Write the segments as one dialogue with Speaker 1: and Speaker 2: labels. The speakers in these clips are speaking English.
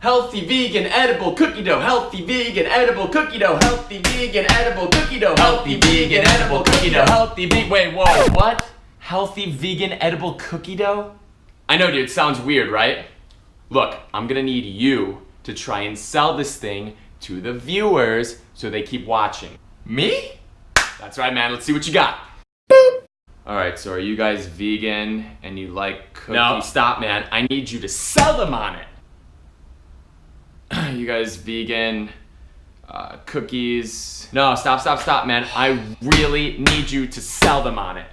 Speaker 1: Healthy vegan edible cookie dough. Healthy vegan edible cookie dough. Healthy vegan edible cookie dough. Healthy vegan edible cookie dough. Healthy vegan. Wait, whoa, what? Healthy vegan edible cookie dough? I know, dude, it sounds weird, right? Look, I'm gonna need you to try and sell this thing to the viewers so they keep watching. Me? That's right, man. Let's see what you got. Boop. All right, so are you guys vegan and you like cookies? No, stop, man. I need you to sell them on it. You guys vegan, cookies. No, stop, man. I really need you to sell them on it.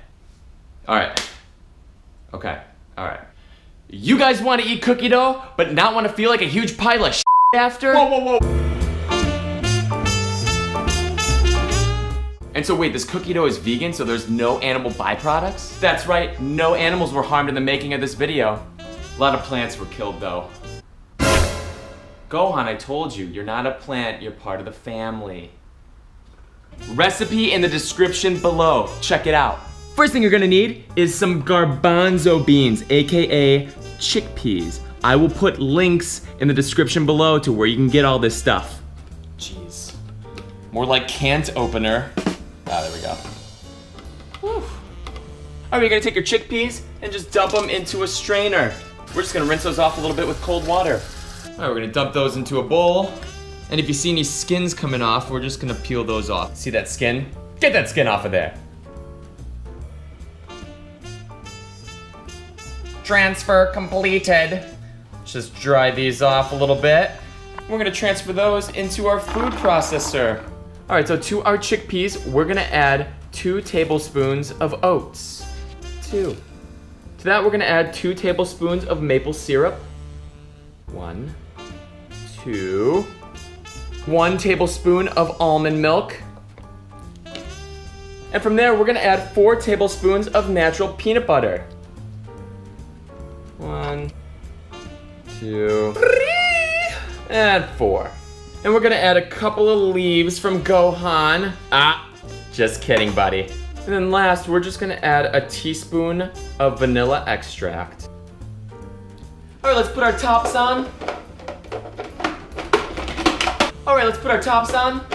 Speaker 1: All right. Okay, all right. You guys want to eat cookie dough, but not want to feel like a huge pile of shit after? Whoa. And so wait, this cookie dough is vegan, so there's no animal byproducts? That's right, no animals were harmed in the making of this video. A lot of plants were killed though. Gohan, I told you, you're not a plant, you're part of the family. Recipe in the description below, check it out. First thing you're gonna need is some garbanzo beans, AKA chickpeas. I will put links in the description below to where you can get all this stuff. Jeez. More like can't opener. Ah, there we go. Whew. All right, you're gonna take your chickpeas and just dump them into a strainer. We're just gonna rinse those off a little bit with cold water. All right, we're gonna dump those into a bowl. And if you see any skins coming off, we're just gonna peel those off. See that skin? Get that skin off of there. Transfer completed. Just dry these off a little bit. We're gonna transfer those into our food processor. All right, so to our chickpeas, we're gonna add 2 tablespoons of oats. 2. To that, we're gonna add 2 tablespoons of maple syrup. 1, 2. 1 tablespoon of almond milk. And from there, we're gonna add 4 tablespoons of natural peanut butter. 1, 2, 3, and 4. And we're gonna add a couple of leaves from Gohan. Just kidding, buddy. And then last, we're just gonna add a teaspoon of vanilla extract. All right, let's put our tops on. All right, let's put our tops on.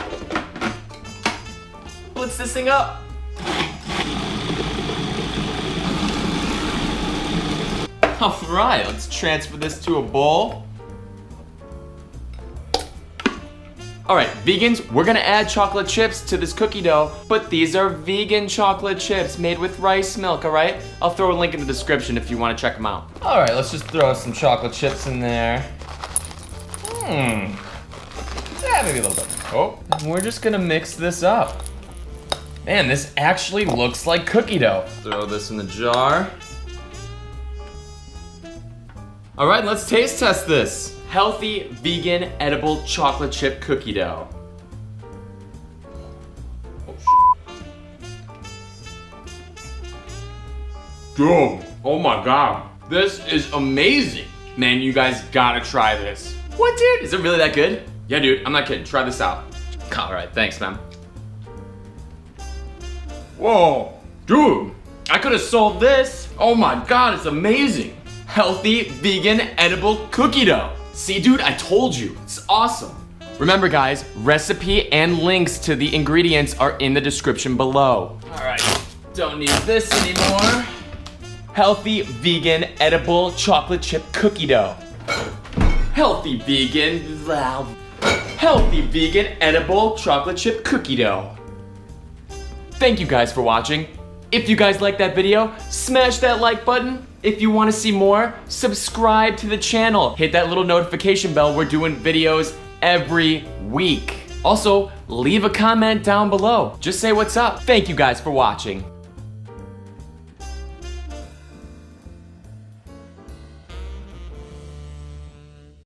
Speaker 1: Blitz this thing up. All right, let's transfer this to a bowl. All right, vegans, we're gonna add chocolate chips to this cookie dough, but these are vegan chocolate chips made with rice milk, all right? I'll throw a link in the description if you wanna check them out. All right, let's just throw some chocolate chips in there. Yeah, maybe a little bit. Oh, and we're just gonna mix this up. Man, this actually looks like cookie dough. Throw this in the jar. All right, let's taste test this. Healthy, vegan, edible chocolate chip cookie dough. Oh, shit. Dude, oh my God. This is amazing. Man, you guys gotta try this. What, dude? Is it really that good? Yeah, dude, I'm not kidding. Try this out. All right, thanks, man. Whoa, dude, I could have sold this. Oh my God, it's amazing. Healthy, vegan, edible cookie dough. See, dude, I told you. It's awesome. Remember, guys, recipe and links to the ingredients are in the description below. All right, don't need this anymore. Healthy, vegan, edible chocolate chip cookie dough. Healthy, vegan, healthy, vegan, edible chocolate chip cookie dough. Thank you guys for watching. If you guys liked that video, smash that like button. If you want to see more, subscribe to the channel. Hit that little notification bell. We're doing videos every week. Also, leave a comment down below. Just say what's up. Thank you guys for watching.